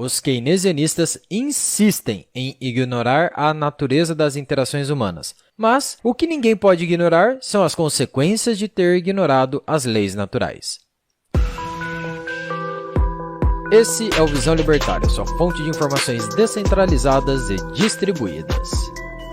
os keynesianistas insistem em ignorar a natureza das interações humanas. Mas o que ninguém pode ignorar são as consequências de ter ignorado as leis naturais. Esse é o Visão Libertária, sua fonte de informações descentralizadas e distribuídas.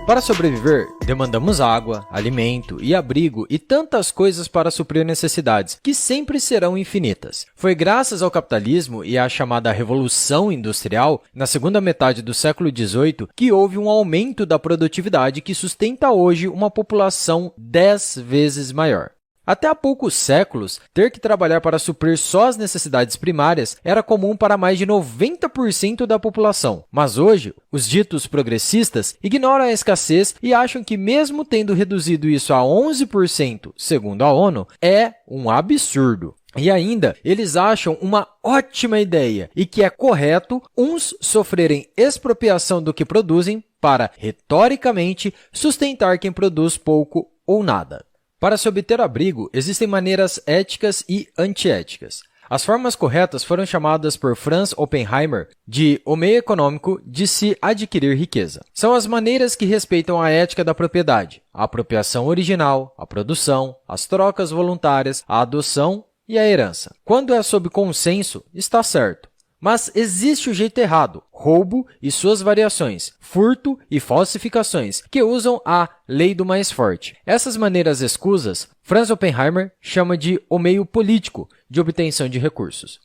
Para sobreviver, demandamos água, alimento e abrigo e tantas coisas para suprir necessidades, que sempre serão infinitas. Foi graças ao capitalismo e à chamada Revolução Industrial, na segunda metade do século XVIII, que houve um aumento da produtividade que sustenta hoje uma população 10 vezes maior. Até há poucos séculos, ter que trabalhar para suprir só as necessidades primárias era comum para mais de 90% da população. Mas hoje, os ditos progressistas ignoram a escassez e acham que mesmo tendo reduzido isso a 11%, segundo a ONU, é um absurdo. E ainda, eles acham uma ótima ideia e que é correto uns sofrerem expropriação do que produzem para, retoricamente, sustentar quem produz pouco ou nada. Para se obter abrigo, existem maneiras éticas e antiéticas. As formas corretas foram chamadas por Franz Oppenheimer de o meio econômico de se adquirir riqueza. São as maneiras que respeitam a ética da propriedade, a apropriação original, a produção, as trocas voluntárias, a adoção e a herança. Quando é sob consenso, está certo. Mas existe o jeito errado, roubo e suas variações, furto e falsificações, que usam a lei do mais forte. Essas maneiras escusas, Franz Oppenheimer chama de o meio político de obtenção de recursos.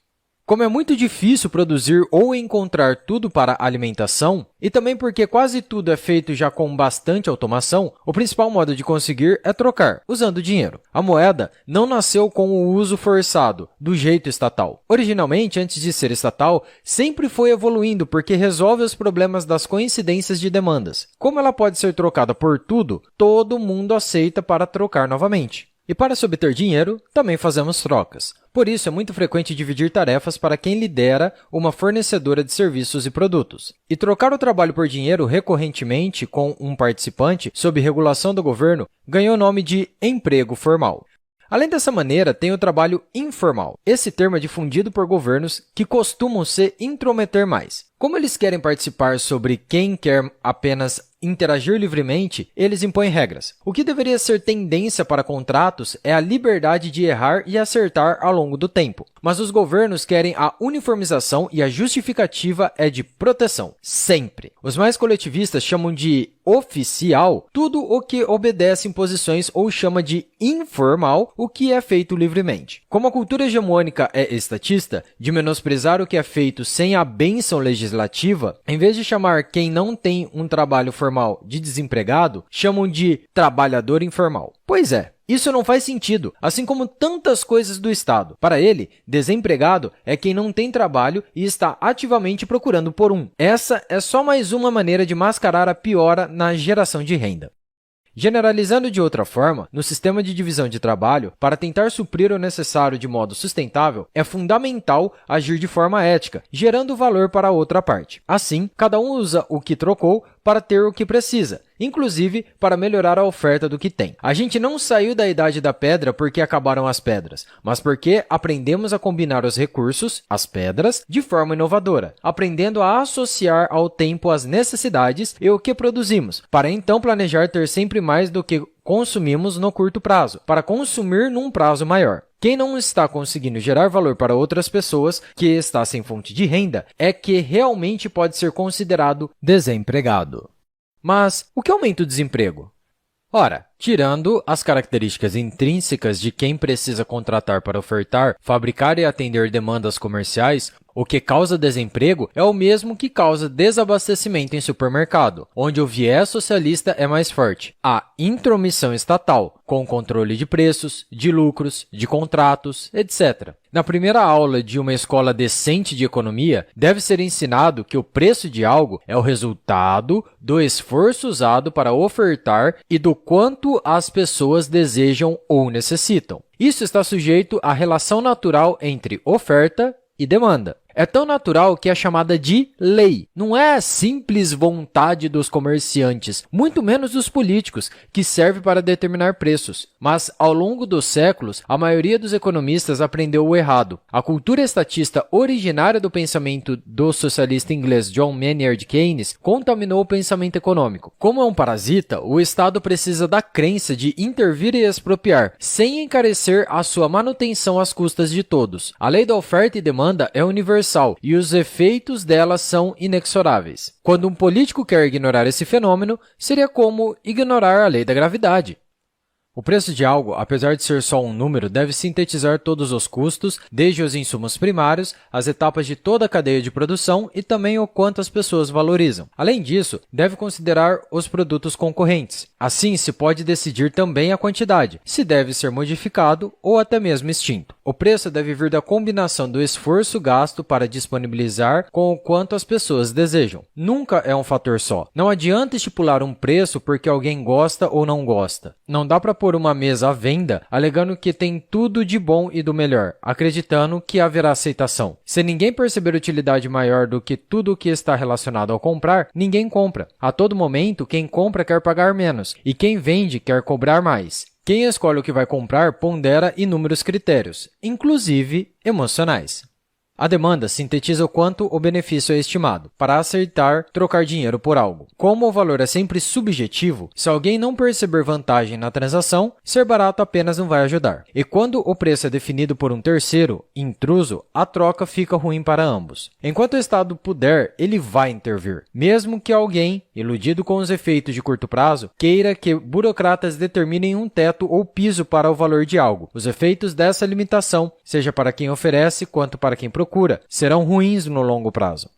Como é muito difícil produzir ou encontrar tudo para alimentação, e também porque quase tudo é feito já com bastante automação, o principal modo de conseguir é trocar, usando dinheiro. A moeda não nasceu com o uso forçado, do jeito estatal. Originalmente, antes de ser estatal, sempre foi evoluindo porque resolve os problemas das coincidências de demandas. Como ela pode ser trocada por tudo, todo mundo aceita para trocar novamente. E para se obter dinheiro, também fazemos trocas. Por isso, é muito frequente dividir tarefas para quem lidera uma fornecedora de serviços e produtos. E trocar o trabalho por dinheiro recorrentemente com um participante, sob regulação do governo, ganhou o nome de emprego formal. Além dessa maneira, tem o trabalho informal. Esse termo é difundido por governos que costumam se intrometer mais. Como eles querem participar sobre quem quer apenas interagir livremente, eles impõem regras. O que deveria ser tendência para contratos é a liberdade de errar e acertar ao longo do tempo. Mas os governos querem a uniformização e a justificativa é de proteção, sempre. Os mais coletivistas chamam de oficial tudo o que obedece imposições ou chama de informal o que é feito livremente. Como a cultura hegemônica é estatista, de menosprezar o que é feito sem a bênção legislativa, em vez de chamar quem não tem um trabalho formal de desempregado, chamam de trabalhador informal. Pois é, isso não faz sentido, assim como tantas coisas do Estado. Para ele, desempregado é quem não tem trabalho e está ativamente procurando por um. Essa é só mais uma maneira de mascarar a piora na geração de renda. Generalizando de outra forma, no sistema de divisão de trabalho, para tentar suprir o necessário de modo sustentável, é fundamental agir de forma ética, gerando valor para a outra parte. Assim, cada um usa o que trocou para ter o que precisa, inclusive para melhorar a oferta do que tem. A gente não saiu da idade da pedra porque acabaram as pedras, mas porque aprendemos a combinar os recursos, as pedras, de forma inovadora, aprendendo a associar ao tempo as necessidades e o que produzimos, para então planejar ter sempre mais do que consumimos no curto prazo, para consumir num prazo maior. Quem não está conseguindo gerar valor para outras pessoas, que está sem fonte de renda, é que realmente pode ser considerado desempregado. Mas o que aumenta o desemprego? Ora, tirando as características intrínsecas de quem precisa contratar para ofertar, fabricar e atender demandas comerciais, o que causa desemprego é o mesmo que causa desabastecimento em supermercado, onde o viés socialista é mais forte. A intromissão estatal, com controle de preços, de lucros, de contratos, etc. Na primeira aula de uma escola decente de economia, deve ser ensinado que o preço de algo é o resultado do esforço usado para ofertar e do quanto as pessoas desejam ou necessitam. Isso está sujeito à relação natural entre oferta e demanda. É tão natural que é chamada de lei. Não é a simples vontade dos comerciantes, muito menos dos políticos, que serve para determinar preços. Mas, ao longo dos séculos, a maioria dos economistas aprendeu o errado. A cultura estatista originária do pensamento do socialista inglês John Maynard Keynes contaminou o pensamento econômico. Como é um parasita, o Estado precisa da crença de intervir e expropriar, sem encarecer a sua manutenção às custas de todos. A lei da oferta e demanda é universal e os efeitos dela são inexoráveis. Quando um político quer ignorar esse fenômeno, seria como ignorar a lei da gravidade. O preço de algo, apesar de ser só um número, deve sintetizar todos os custos, desde os insumos primários, as etapas de toda a cadeia de produção e também o quanto as pessoas valorizam. Além disso, deve considerar os produtos concorrentes. Assim, se pode decidir também a quantidade, se deve ser modificado ou até mesmo extinto. O preço deve vir da combinação do esforço gasto para disponibilizar com o quanto as pessoas desejam. Nunca é um fator só. Não adianta estipular um preço porque alguém gosta ou não gosta. Não dá para pôr uma mesa à venda alegando que tem tudo de bom e do melhor, acreditando que haverá aceitação. Se ninguém perceber utilidade maior do que tudo o que está relacionado ao comprar, ninguém compra. A todo momento, quem compra quer pagar menos e quem vende quer cobrar mais. Quem escolhe o que vai comprar pondera inúmeros critérios, inclusive emocionais. A demanda sintetiza o quanto o benefício é estimado, para aceitar trocar dinheiro por algo. Como o valor é sempre subjetivo, se alguém não perceber vantagem na transação, ser barato apenas não vai ajudar. E quando o preço é definido por um terceiro, intruso, a troca fica ruim para ambos. Enquanto o Estado puder, ele vai intervir, mesmo que alguém, iludido com os efeitos de curto prazo, queira que burocratas determinem um teto ou piso para o valor de algo. Os efeitos dessa limitação, seja para quem oferece quanto para quem procura, serão ruins no longo prazo.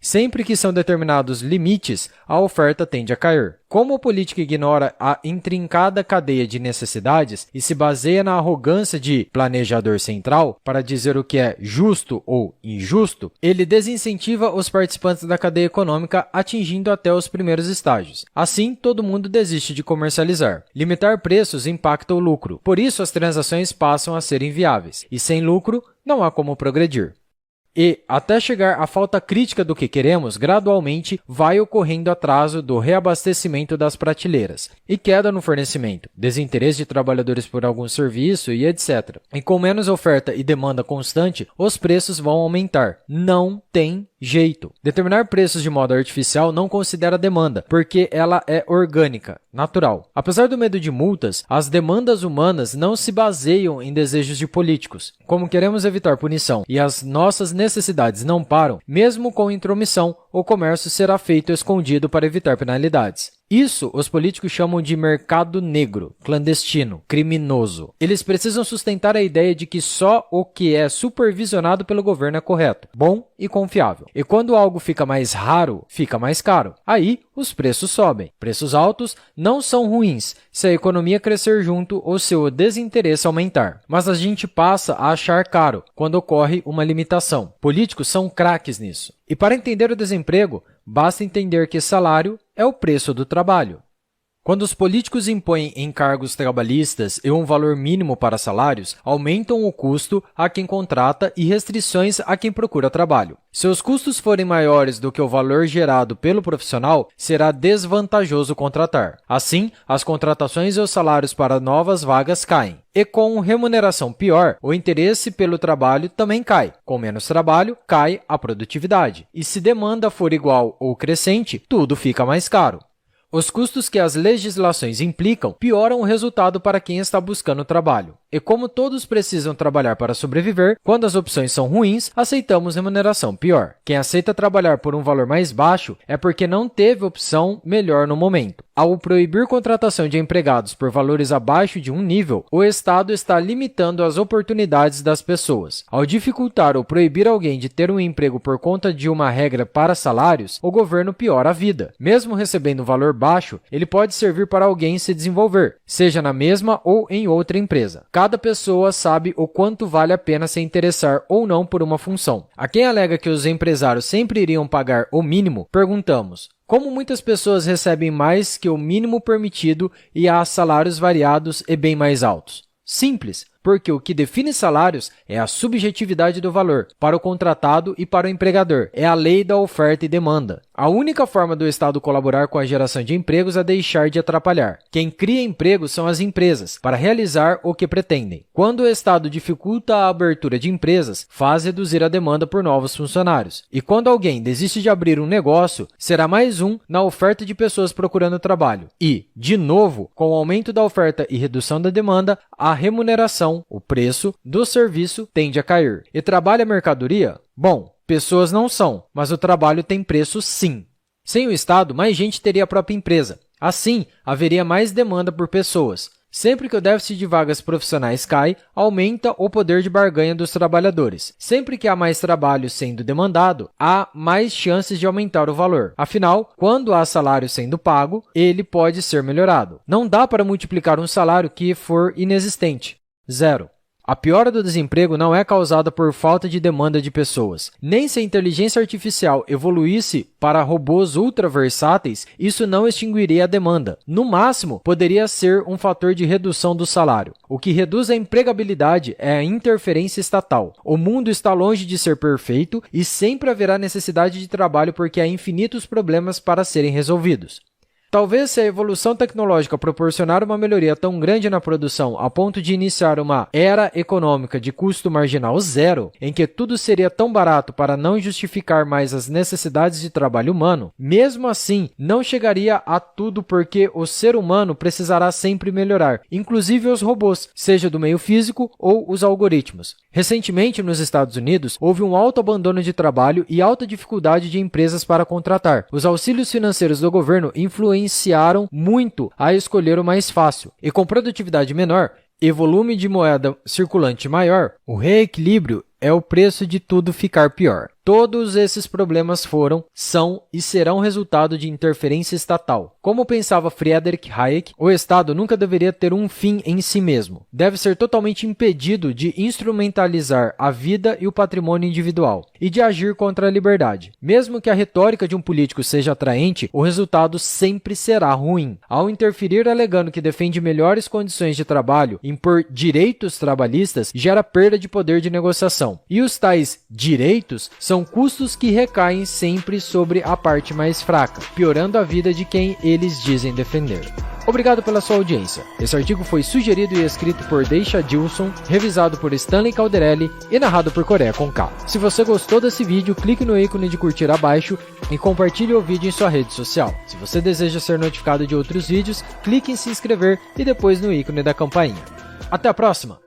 Sempre que são determinados limites, a oferta tende a cair. Como a política ignora a intrincada cadeia de necessidades e se baseia na arrogância de planejador central para dizer o que é justo ou injusto, ele desincentiva os participantes da cadeia econômica atingindo até os primeiros estágios. Assim, todo mundo desiste de comercializar. Limitar preços impacta o lucro, por isso as transações passam a ser inviáveis, e sem lucro não há como progredir. E, até chegar à falta crítica do que queremos, gradualmente vai ocorrendo atraso do reabastecimento das prateleiras e queda no fornecimento, desinteresse de trabalhadores por algum serviço e etc. E com menos oferta e demanda constante, os preços vão aumentar. Não tem jeito. Determinar preços de modo artificial não considera demanda, porque ela é orgânica, natural. Apesar do medo de multas, as demandas humanas não se baseiam em desejos de políticos. Como queremos evitar punição e as nossas necessidades não param, mesmo com intromissão, o comércio será feito escondido para evitar penalidades. Isso os políticos chamam de mercado negro, clandestino, criminoso. Eles precisam sustentar a ideia de que só o que é supervisionado pelo governo é correto, bom e confiável. E quando algo fica mais raro, fica mais caro. Aí, os preços sobem. Preços altos não são ruins se a economia crescer junto ou se o desinteresse aumentar. Mas a gente passa a achar caro quando ocorre uma limitação. Políticos são craques nisso. E para entender o desemprego, basta entender que salário é o preço do trabalho. Quando os políticos impõem encargos trabalhistas e um valor mínimo para salários, aumentam o custo a quem contrata e restrições a quem procura trabalho. Se os custos forem maiores do que o valor gerado pelo profissional, será desvantajoso contratar. Assim, as contratações e os salários para novas vagas caem. E com remuneração pior, o interesse pelo trabalho também cai. Com menos trabalho, cai a produtividade. E se demanda for igual ou crescente, tudo fica mais caro. Os custos que as legislações implicam pioram o resultado para quem está buscando trabalho. E como todos precisam trabalhar para sobreviver, quando as opções são ruins, aceitamos remuneração pior. Quem aceita trabalhar por um valor mais baixo é porque não teve opção melhor no momento. Ao proibir contratação de empregados por valores abaixo de um nível, o Estado está limitando as oportunidades das pessoas. Ao dificultar ou proibir alguém de ter um emprego por conta de uma regra para salários, o governo piora a vida. Mesmo recebendo um valor baixo, ele pode servir para alguém se desenvolver, seja na mesma ou em outra empresa. Cada pessoa sabe o quanto vale a pena se interessar ou não por uma função. A quem alega que os empresários sempre iriam pagar o mínimo, perguntamos: como muitas pessoas recebem mais que o mínimo permitido e há salários variados e bem mais altos? Simples, porque o que define salários é a subjetividade do valor, para o contratado e para o empregador. É a lei da oferta e demanda. A única forma do Estado colaborar com a geração de empregos é deixar de atrapalhar. Quem cria empregos são as empresas, para realizar o que pretendem. Quando o Estado dificulta a abertura de empresas, faz reduzir a demanda por novos funcionários. E quando alguém desiste de abrir um negócio, será mais um na oferta de pessoas procurando trabalho. E, de novo, com o aumento da oferta e redução da demanda, a remuneração, o preço do serviço tende a cair. E trabalho é mercadoria? Bom, pessoas não são, mas o trabalho tem preço sim. Sem o Estado, mais gente teria a própria empresa. Assim, haveria mais demanda por pessoas. Sempre que o déficit de vagas profissionais cai, aumenta o poder de barganha dos trabalhadores. Sempre que há mais trabalho sendo demandado, há mais chances de aumentar o valor. Afinal, quando há salário sendo pago, ele pode ser melhorado. Não dá para multiplicar um salário que for inexistente. Zero. A piora do desemprego não é causada por falta de demanda de pessoas. Nem se a inteligência artificial evoluísse para robôs ultra versáteis, isso não extinguiria a demanda. No máximo, poderia ser um fator de redução do salário. O que reduz a empregabilidade é a interferência estatal. O mundo está longe de ser perfeito e sempre haverá necessidade de trabalho porque há infinitos problemas para serem resolvidos. Talvez se a evolução tecnológica proporcionar uma melhoria tão grande na produção a ponto de iniciar uma era econômica de custo marginal zero, em que tudo seria tão barato para não justificar mais as necessidades de trabalho humano, mesmo assim não chegaria a tudo porque o ser humano precisará sempre melhorar, inclusive os robôs, seja do meio físico ou os algoritmos. Recentemente, nos Estados Unidos, houve um alto abandono de trabalho e alta dificuldade de empresas para contratar. Os auxílios financeiros do governo influenciaram muito a escolher o mais fácil. E com produtividade menor e volume de moeda circulante maior, o reequilíbrio é o preço de tudo ficar pior. Todos esses problemas foram, são e serão resultado de interferência estatal. Como pensava Friedrich Hayek, o Estado nunca deveria ter um fim em si mesmo. Deve ser totalmente impedido de instrumentalizar a vida e o patrimônio individual e de agir contra a liberdade. Mesmo que a retórica de um político seja atraente, o resultado sempre será ruim. Ao interferir alegando que defende melhores condições de trabalho, impor direitos trabalhistas gera perda de poder de negociação. E os tais direitos são custos que recaem sempre sobre a parte mais fraca, piorando a vida de quem eles dizem defender. Obrigado pela sua audiência. Esse artigo foi sugerido e escrito por Deixa Dilson, revisado por Stanley Calderelli e narrado por Coreia com K. Se você gostou desse vídeo, clique no ícone de curtir abaixo e compartilhe o vídeo em sua rede social. Se você deseja ser notificado de outros vídeos, clique em se inscrever e depois no ícone da campainha. Até a próxima!